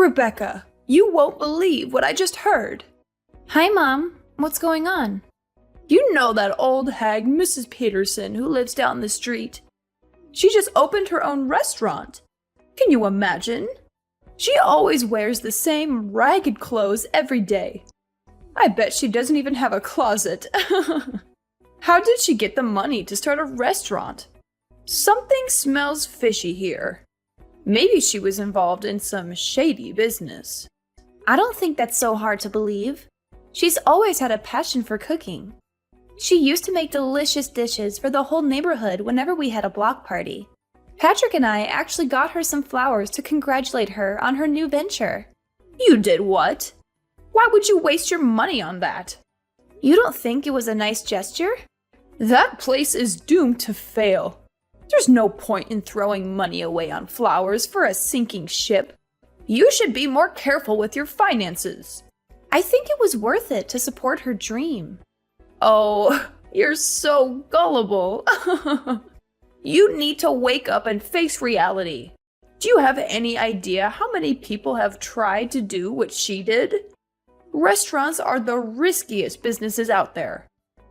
Rebecca, you won't believe what I just heard. Hi, Mom. What's going on? You know that old hag, Mrs. Peterson, who lives down the street? She just opened her own restaurant. Can you imagine? She always wears the same ragged clothes every day. I bet she doesn't even have a closet. How did she get the money to start a restaurant? Something smells fishy here. Maybe she was involved in some shady business. I don't think that's so hard to believe. She's always had a passion for cooking. She used to make delicious dishes for the whole neighborhood whenever we had a block party. Patrick and I actually got her some flowers to congratulate her on her new venture. You did what? Why would you waste your money on that? You don't think it was a nice gesture? That place is doomed to fail. There's no point in throwing money away on flowers for a sinking ship. You should be more careful with your finances. I think it was worth it to support her dream. Oh, you're so gullible. You need to wake up and face reality. Do you have any idea how many people have tried to do what she did? Restaurants are the riskiest businesses out there.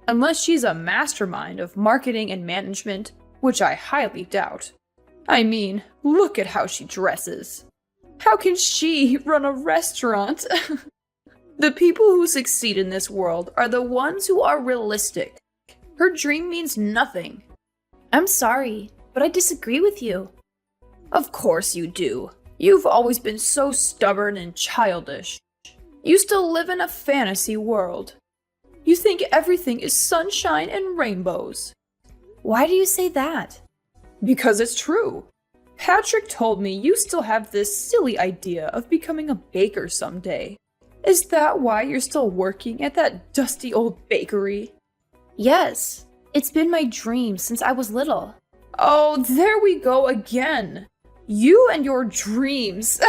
Unless she's a mastermind of marketing and management, which I highly doubt. I mean, look at how she dresses. How can she run a restaurant? The people who succeed in this world are the ones who are realistic. Her dream means nothing. I'm sorry, but I disagree with you. Of course you do. You've always been so stubborn and childish. You still live in a fantasy world. You think everything is sunshine and rainbows. Why do you say that? Because it's true. Patrick told me you still have this silly idea of becoming a baker someday. Is that why you're still working at that dusty old bakery? Yes, it's been my dream since I was little. Oh, there we go again. You and your dreams.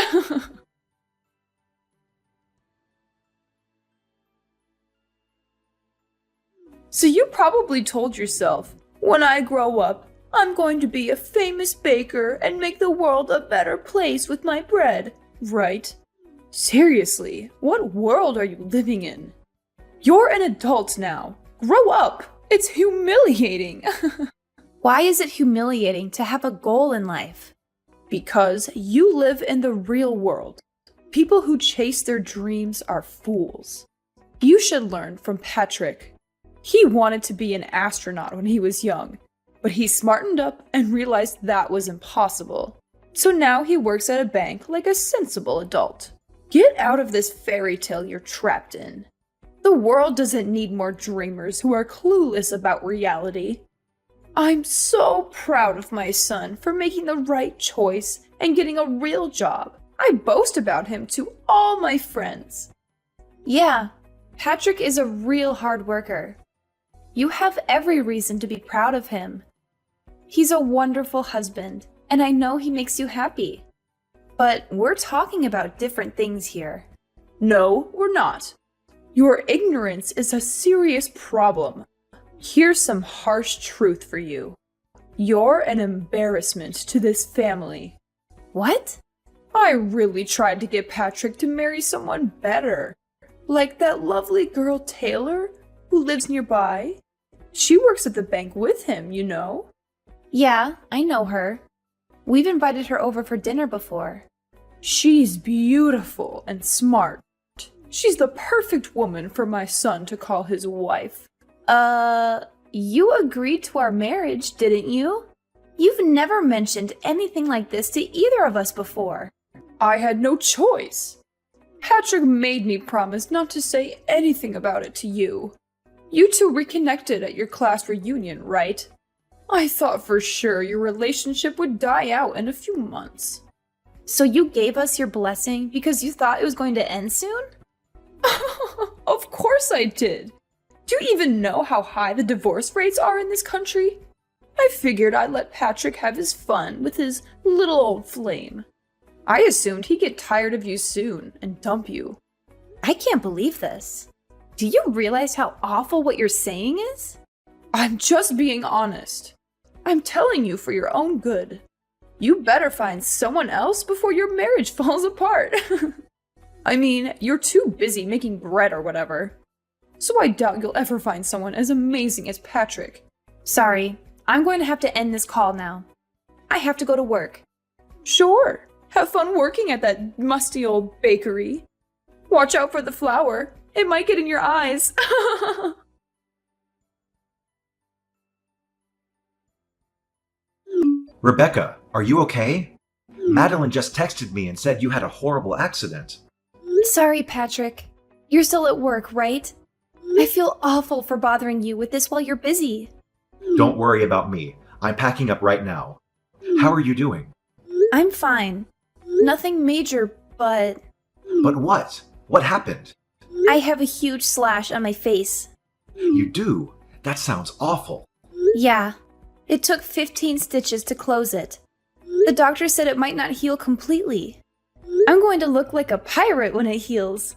So you probably told yourself, when I grow up, I'm going to be a famous baker and make the world a better place with my bread, right? Seriously, what world are you living in? You're an adult now. Grow up. It's humiliating. Why is it humiliating to have a goal in life? Because you live in the real world. People who chase their dreams are fools. You should learn from Patrick. He wanted to be an astronaut when he was young, but he smartened up and realized that was impossible. So now he works at a bank like a sensible adult. Get out of this fairy tale you're trapped in. The world doesn't need more dreamers who are clueless about reality. I'm so proud of my son for making the right choice and getting a real job. I boast about him to all my friends. Yeah, Patrick is a real hard worker. You have every reason to be proud of him. He's a wonderful husband, and I know he makes you happy. But we're talking about different things here. No, we're not. Your ignorance is a serious problem. Here's some harsh truth for you. You're an embarrassment to this family. What? I really tried to get Patrick to marry someone better. Like that lovely girl Taylor, who lives nearby. She works at the bank with him, you know. Yeah, I know her. We've invited her over for dinner before. She's beautiful and smart. She's the perfect woman for my son to call his wife. You agreed to our marriage, didn't you? You've never mentioned anything like this to either of us before. I had no choice. Patrick made me promise not to say anything about it to you. You two reconnected at your class reunion, right? I thought for sure your relationship would die out in a few months. So you gave us your blessing because you thought it was going to end soon? Of course I did. Do you even know how high the divorce rates are in this country? I figured I'd let Patrick have his fun with his little old flame. I assumed he'd get tired of you soon and dump you. I can't believe this. Do you realize how awful what you're saying is? I'm just being honest. I'm telling you for your own good. You better find someone else before your marriage falls apart. I mean, you're too busy making bread or whatever. So I doubt you'll ever find someone as amazing as Patrick. Sorry, I'm going to have to end this call now. I have to go to work. Sure, have fun working at that musty old bakery. Watch out for the flour. It might get in your eyes. Rebecca, are you okay? Madeline just texted me and said you had a horrible accident. Sorry, Patrick. You're still at work, right? I feel awful for bothering you with this while you're busy. Don't worry about me. I'm packing up right now. How are you doing? I'm fine. Nothing major, but But what? What happened? I have a huge slash on my face. You do? That sounds awful. Yeah, it took 15 stitches to close it. The doctor said it might not heal completely. I'm going to look like a pirate when it heals.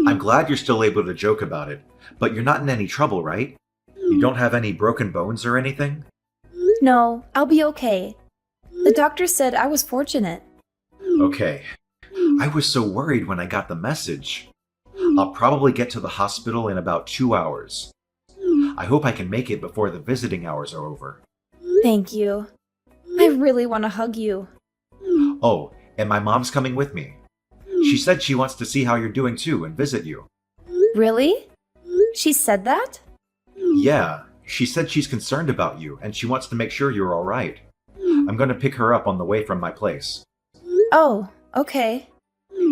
I'm glad you're still able to joke about it, but you're not in any trouble, right? You don't have any broken bones or anything? No, I'll be okay. The doctor said I was fortunate. Okay. I was so worried when I got the message. I'll probably get to the hospital in about 2 hours. I hope I can make it before the visiting hours are over. Thank you. I really want to hug you. Oh, and my mom's coming with me. She said she wants to see how you're doing too and visit you. Really? She said that? Yeah, she said she's concerned about you and she wants to make sure you're alright. I'm gonna pick her up on the way from my place. Oh, okay.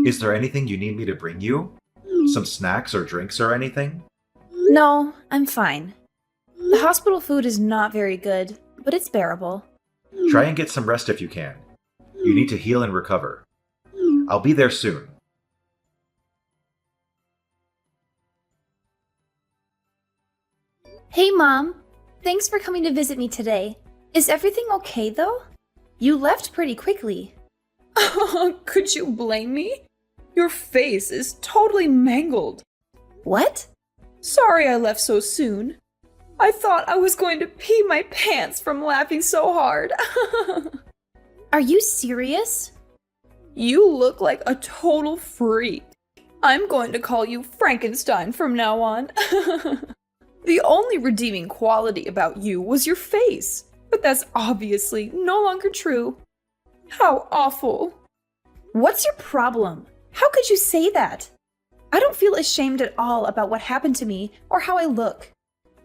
Is there anything you need me to bring you? Some snacks or drinks or anything? No, I'm fine. The hospital food is not very good, but it's bearable. Try and get some rest if you can. You need to heal and recover. I'll be there soon. Hey, Mom. Thanks for coming to visit me today. Is everything okay, though? You left pretty quickly. Could you blame me? Your face is totally mangled. What? Sorry I left so soon. I thought I was going to pee my pants from laughing so hard. Are you serious? You look like a total freak. I'm going to call you Frankenstein from now on. The only redeeming quality about you was your face, but that's obviously no longer true. How awful. What's your problem? How could you say that? I don't feel ashamed at all about what happened to me or how I look.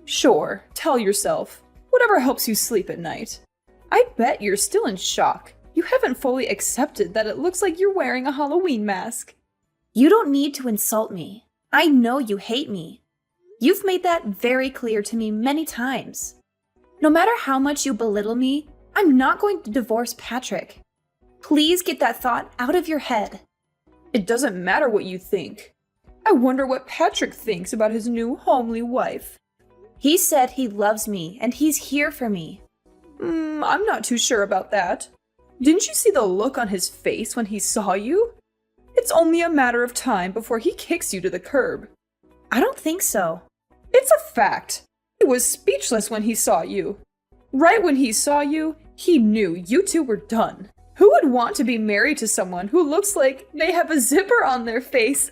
Sure, tell yourself. Whatever helps you sleep at night. I bet you're still in shock. You haven't fully accepted that it looks like you're wearing a Halloween mask. You don't need to insult me. I know you hate me. You've made that very clear to me many times. No matter how much you belittle me, I'm not going to divorce Patrick. Please get that thought out of your head. It doesn't matter what you think. I wonder what Patrick thinks about his new homely wife. He said he loves me and he's here for me. I'm not too sure about that. Didn't you see the look on his face when he saw you? It's only a matter of time before he kicks you to the curb. I don't think so. It's a fact. He was speechless when he saw you. Right when he saw you, he knew you two were done. Who would want to be married to someone who looks like they have a zipper on their face?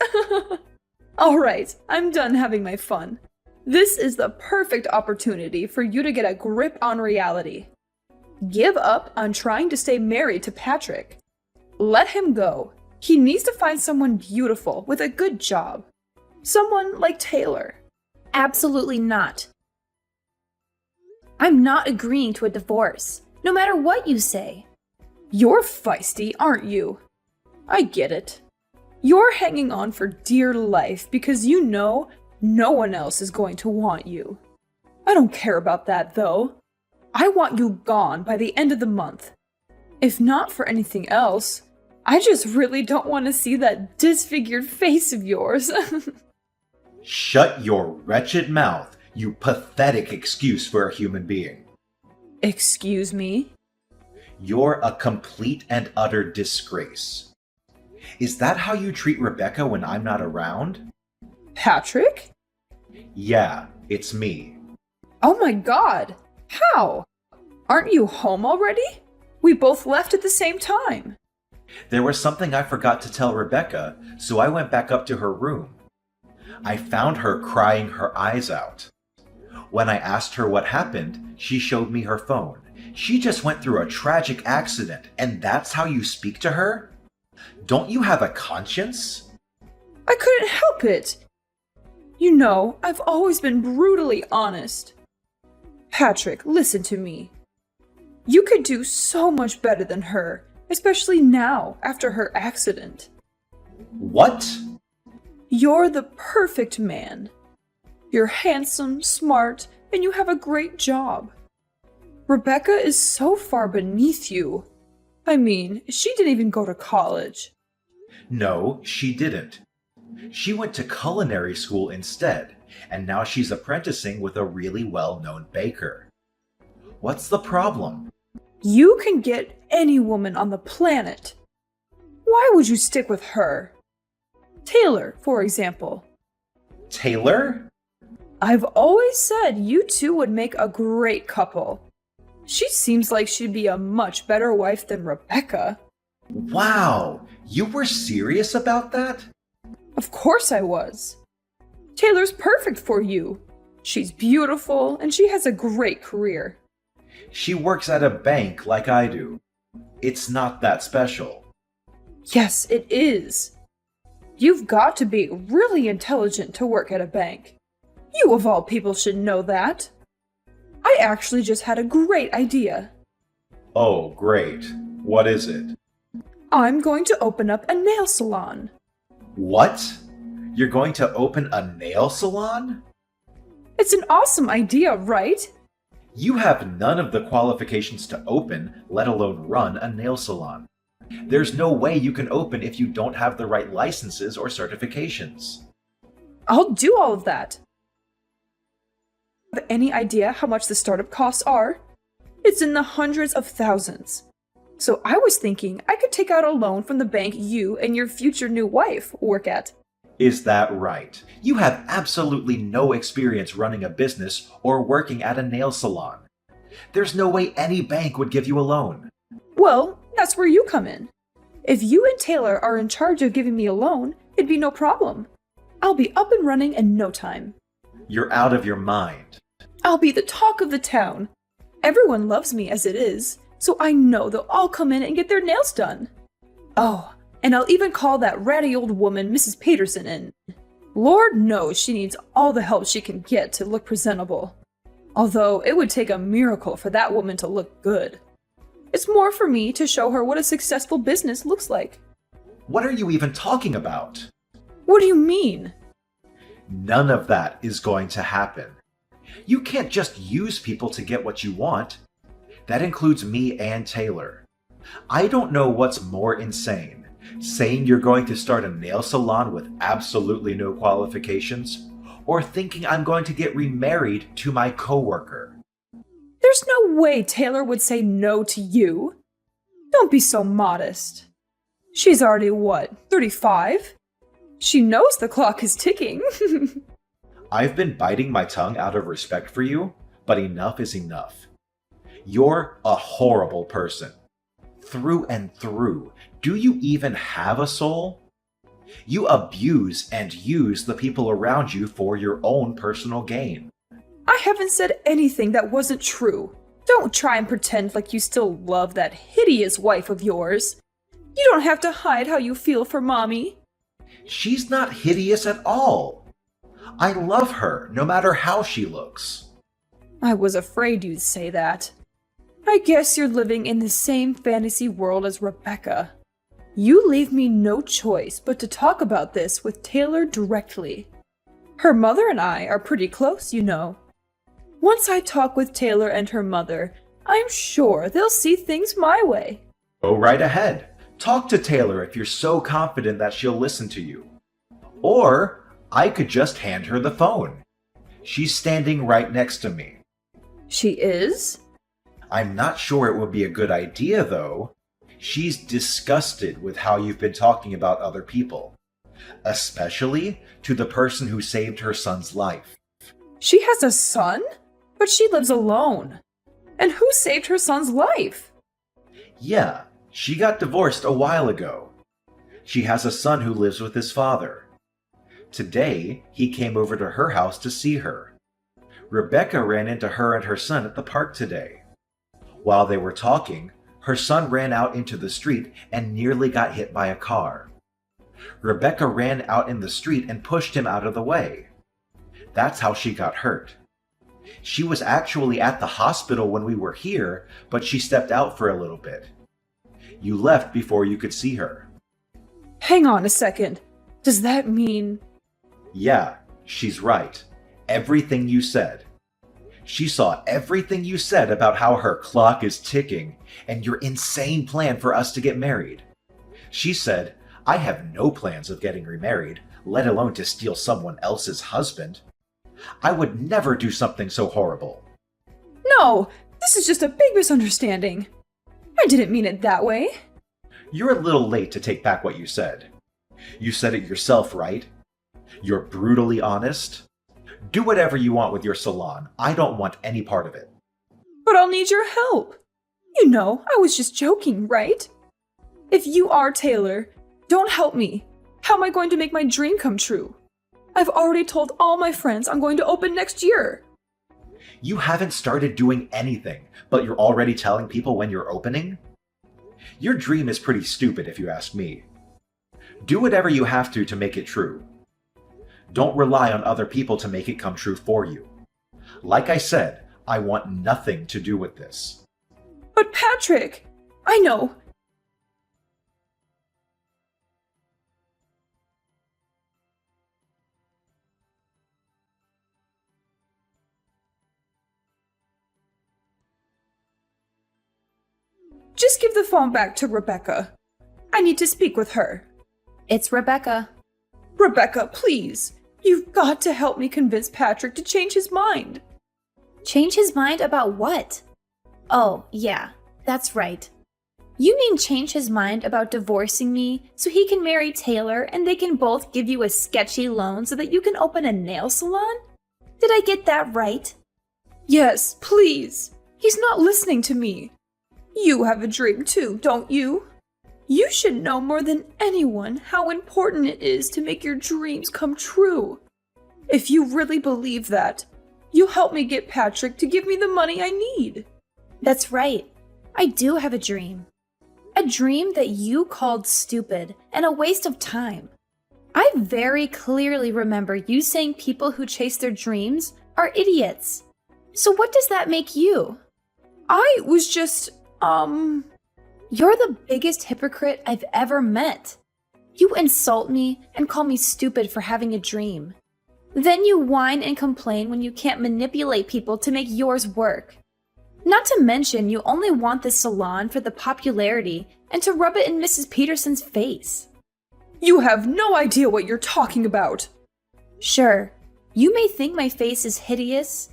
Alright, I'm done having my fun. This is the perfect opportunity for you to get a grip on reality. Give up on trying to stay married to Patrick. Let him go. He needs to find someone beautiful with a good job. Someone like Taylor. Absolutely not. I'm not agreeing to a divorce, no matter what you say. You're feisty, aren't you? I get it. You're hanging on for dear life because you know no one else is going to want you. I don't care about that, though. I want you gone by the end of the month. If not for anything else, I just really don't want to see that disfigured face of yours. Shut your wretched mouth, you pathetic excuse for a human being. Excuse me? You're a complete and utter disgrace. Is that how you treat Rebecca when I'm not around? Patrick? Yeah, it's me. Oh my god! How? Aren't you home already? We both left at the same time. There was something I forgot to tell Rebecca, so I went back up to her room. I found her crying her eyes out. When I asked her what happened, she showed me her phone. She just went through a tragic accident, and that's how you speak to her? Don't you have a conscience? I couldn't help it. You know, I've always been brutally honest. Patrick, listen to me. You could do so much better than her, especially now, after her accident. What? You're the perfect man. You're handsome, smart, and you have a great job. Rebecca is so far beneath you. I mean, she didn't even go to college. No, she didn't. She went to culinary school instead, and now she's apprenticing with a really well-known baker. What's the problem? You can get any woman on the planet. Why would you stick with her? Taylor, for example. Taylor? I've always said you two would make a great couple. She seems like she'd be a much better wife than Rebecca. Wow, you were serious about that? Of course I was. Taylor's perfect for you. She's beautiful and she has a great career. She works at a bank like I do. It's not that special. Yes, it is. You've got to be really intelligent to work at a bank. You of all people should know that. I actually just had a great idea. Oh, great. What is it? I'm going to open up a nail salon. What? You're going to open a nail salon? It's an awesome idea, right? You have none of the qualifications to open, let alone run a nail salon. There's no way you can open if you don't have the right licenses or certifications. I'll do all of that. Have any idea how much the startup costs are? It's in the hundreds of thousands. So I was thinking I could take out a loan from the bank you and your future new wife work at. Is that right? You have absolutely no experience running a business or working at a nail salon. There's no way any bank would give you a loan. Well, that's where you come in. If you and Taylor are in charge of giving me a loan, it'd be no problem. I'll be up and running in no time. You're out of your mind. I'll be the talk of the town. Everyone loves me as it is, so I know they'll all come in and get their nails done. Oh, and I'll even call that ratty old woman Mrs. Peterson in. Lord knows she needs all the help she can get to look presentable. Although it would take a miracle for that woman to look good. It's more for me to show her what a successful business looks like. What are you even talking about? What do you mean? None of that is going to happen. You can't just use people to get what you want. That includes me and Taylor. I don't know what's more insane. Saying you're going to start a nail salon with absolutely no qualifications, or thinking I'm going to get remarried to my coworker. There's no way Taylor would say no to you. Don't be so modest. She's already, 35? She knows the clock is ticking. I've been biting my tongue out of respect for you, but enough is enough. You're a horrible person. Through and through. Do you even have a soul? You abuse and use the people around you for your own personal gain. I haven't said anything that wasn't true. Don't try and pretend like you still love that hideous wife of yours. You don't have to hide how you feel for Mommy. She's not hideous at all. I love her, no matter how she looks. I was afraid you'd say that. I guess you're living in the same fantasy world as Rebecca. You leave me no choice but to talk about this with Taylor directly. Her mother and I are pretty close, you know. Once I talk with Taylor and her mother, I'm sure they'll see things my way. Go right ahead. Talk to Taylor if you're so confident that she'll listen to you. Or I could just hand her the phone. She's standing right next to me. She is? I'm not sure it would be a good idea, though. She's disgusted with how you've been talking about other people, especially to the person who saved her son's life. She has a son? But she lives alone. And who saved her son's life? Yeah, she got divorced a while ago. She has a son who lives with his father. Today, he came over to her house to see her. Rebecca ran into her and her son at the park today. While they were talking, her son ran out into the street and nearly got hit by a car. Rebecca ran out in the street and pushed him out of the way. That's how she got hurt. She was actually at the hospital when we were here, but she stepped out for a little bit. You left before you could see her. Hang on a second. Does that mean... Yeah, she's right. Everything you said. She saw everything you said about how her clock is ticking and your insane plan for us to get married. She said, I have no plans of getting remarried, let alone to steal someone else's husband. I would never do something so horrible. No, this is just a big misunderstanding. I didn't mean it that way. You're a little late to take back what you said. You said it yourself, right? You're brutally honest. Do whatever you want with your salon. I don't want any part of it. But I'll need your help. You know, I was just joking, right? If you are Taylor, don't help me. How am I going to make my dream come true? I've already told all my friends I'm going to open next year. You haven't started doing anything, but you're already telling people when you're opening? Your dream is pretty stupid if you ask me. Do whatever you have to make it true. Don't rely on other people to make it come true for you. Like I said, I want nothing to do with this. But Patrick, I know. Just give the phone back to Rebecca. I need to speak with her. It's Rebecca. Rebecca, please. You've got to help me convince Patrick to change his mind. Change his mind about what? Oh, yeah, that's right. You mean change his mind about divorcing me so he can marry Taylor and they can both give you a sketchy loan so that you can open a nail salon? Did I get that right? Yes, please. He's not listening to me. You have a dream too, don't you? You should know more than anyone how important it is to make your dreams come true. If you really believe that, you'll help me get Patrick to give me the money I need. That's right. I do have a dream. A dream that you called stupid and a waste of time. I very clearly remember you saying people who chase their dreams are idiots. So what does that make you? I was just, You're the biggest hypocrite I've ever met. You insult me and call me stupid for having a dream. Then you whine and complain when you can't manipulate people to make yours work. Not to mention, you only want this salon for the popularity and to rub it in Mrs. Peterson's face. You have no idea what you're talking about. Sure, you may think my face is hideous,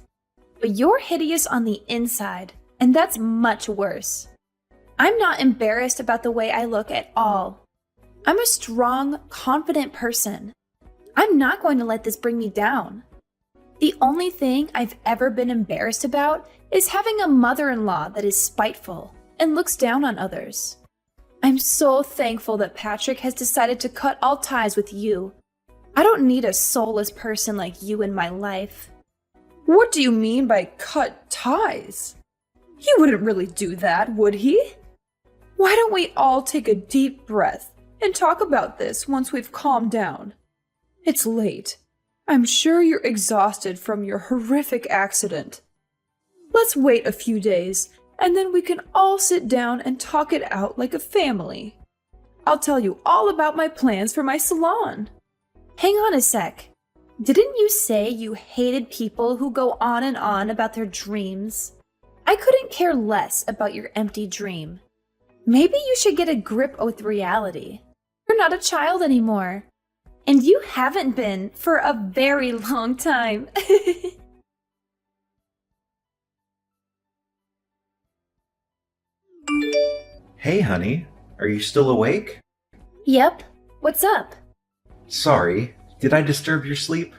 but you're hideous on the inside, and that's much worse. I'm not embarrassed about the way I look at all. I'm a strong, confident person. I'm not going to let this bring me down. The only thing I've ever been embarrassed about is having a mother-in-law that is spiteful and looks down on others. I'm so thankful that Patrick has decided to cut all ties with you. I don't need a soulless person like you in my life. What do you mean by cut ties? He wouldn't really do that, would he? Why don't we all take a deep breath and talk about this once we've calmed down? It's late. I'm sure you're exhausted from your horrific accident. Let's wait a few days, and then we can all sit down and talk it out like a family. I'll tell you all about my plans for my salon. Hang on a sec. Didn't you say you hated people who go on and on about their dreams? I couldn't care less about your empty dream. Maybe you should get a grip with reality. You're not a child anymore. And you haven't been for a very long time. Hey, honey. Are you still awake? Yep. What's up? Sorry, did I disturb your sleep?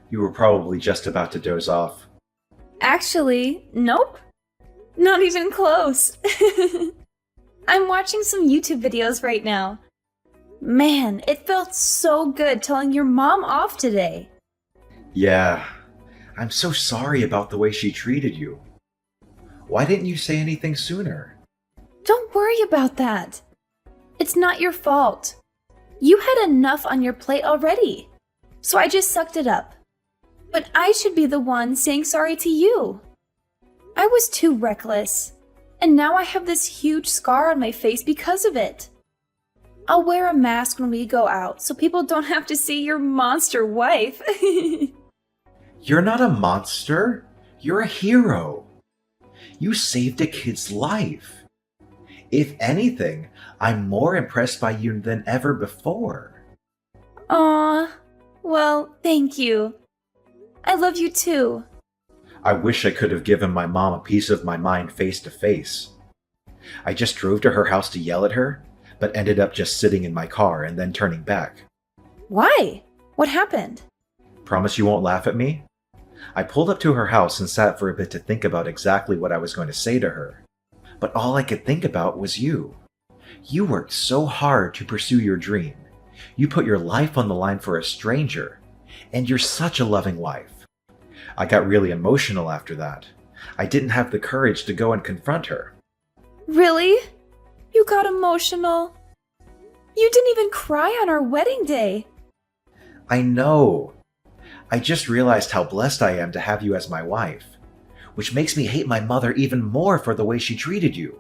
You were probably just about to doze off. Actually, nope. Not even close. I'm watching some YouTube videos right now. Man, it felt so good telling your mom off today. Yeah, I'm so sorry about the way she treated you. Why didn't you say anything sooner? Don't worry about that. It's not your fault. You had enough on your plate already, so I just sucked it up. But I should be the one saying sorry to you. I was too reckless, and now I have this huge scar on my face because of it. I'll wear a mask when we go out so people don't have to see your monster wife. You're not a monster. You're a hero. You saved a kid's life. If anything, I'm more impressed by you than ever before. Aw, well, thank you. I love you too. I wish I could have given my mom a piece of my mind face to face. I just drove to her house to yell at her, but ended up just sitting in my car and then turning back. Why? What happened? Promise you won't laugh at me? I pulled up to her house and sat for a bit to think about exactly what I was going to say to her. But all I could think about was you. You worked so hard to pursue your dream. You put your life on the line for a stranger. And you're such a loving wife. I got really emotional after that. I didn't have the courage to go and confront her. Really? You got emotional? You didn't even cry on our wedding day. I know. I just realized how blessed I am to have you as my wife, which makes me hate my mother even more for the way she treated you.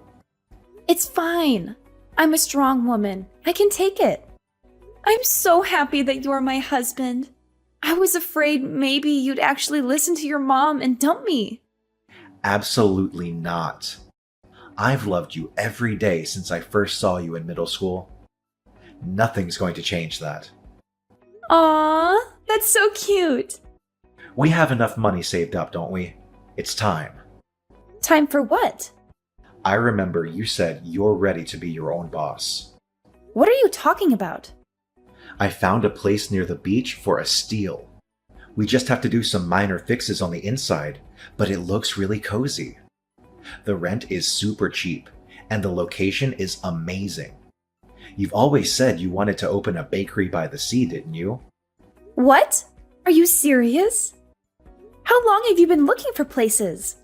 It's fine. I'm a strong woman. I can take it. I'm so happy that you're my husband. I was afraid maybe you'd actually listen to your mom and dump me. Absolutely not. I've loved you every day since I first saw you in middle school. Nothing's going to change that. Aww, that's so cute. We have enough money saved up, don't we? It's time. Time for what? I remember you said you're ready to be your own boss. What are you talking about? I found a place near the beach for a steal. We just have to do some minor fixes on the inside, but it looks really cozy. The rent is super cheap, and the location is amazing. You've always said you wanted to open a bakery by the sea, didn't you? What? Are you serious? How long have you been looking for places?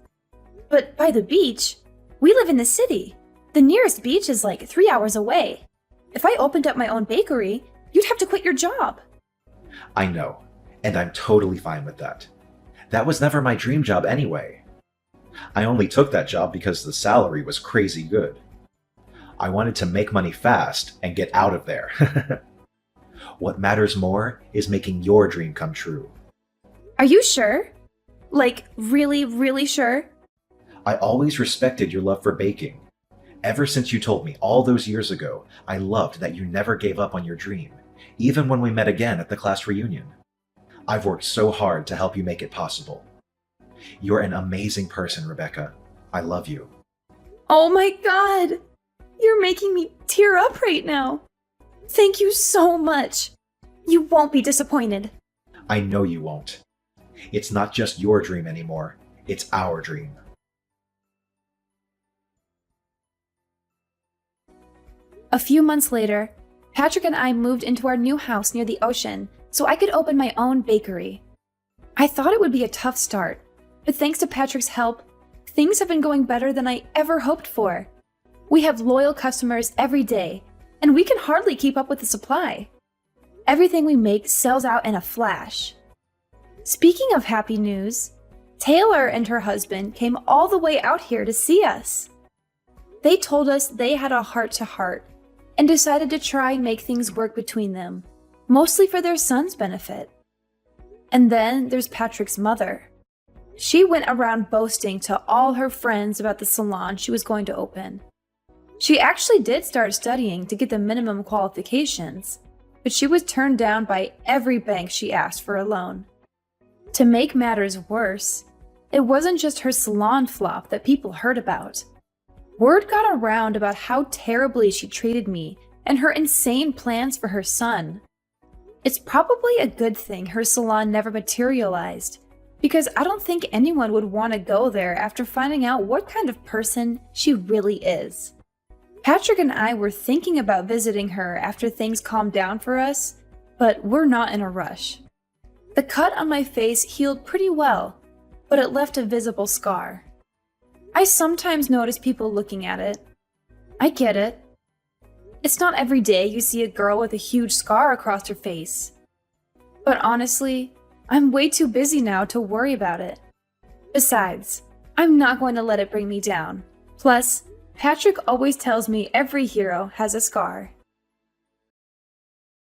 But by the beach? We live in the city. The nearest beach is like 3 hours away. If I opened up my own bakery, you'd have to quit your job. I know, and I'm totally fine with that. That was never my dream job anyway. I only took that job because the salary was crazy good. I wanted to make money fast and get out of there. What matters more is making your dream come true. Are you sure? Like, really, really sure? I always respected your love for baking. Ever since you told me all those years ago, I loved that you never gave up on your dream, even when we met again at the class reunion. I've worked so hard to help you make it possible. You're an amazing person, Rebecca. I love you. Oh my god! You're making me tear up right now. Thank you so much. You won't be disappointed. I know you won't. It's not just your dream anymore. It's our dream. A few months later, Patrick and I moved into our new house near the ocean so I could open my own bakery. I thought it would be a tough start, but thanks to Patrick's help, things have been going better than I ever hoped for. We have loyal customers every day, and we can hardly keep up with the supply. Everything we make sells out in a flash. Speaking of happy news, Taylor and her husband came all the way out here to see us. They told us they had a heart-to-heart and decided to try and make things work between them, mostly for their son's benefit. And then there's Patrick's mother. She went around boasting to all her friends about the salon she was going to open. She actually did start studying to get the minimum qualifications, but she was turned down by every bank she asked for a loan. To make matters worse, it wasn't just her salon flop that people heard about. Word got around about how terribly she treated me and her insane plans for her son. It's probably a good thing her salon never materialized, because I don't think anyone would want to go there after finding out what kind of person she really is. Patrick and I were thinking about visiting her after things calmed down for us, but we're not in a rush. The cut on my face healed pretty well, but it left a visible scar. I sometimes notice people looking at it. I get it. It's not every day you see a girl with a huge scar across her face. But honestly, I'm way too busy now to worry about it. Besides, I'm not going to let it bring me down. Plus, Patrick always tells me every hero has a scar.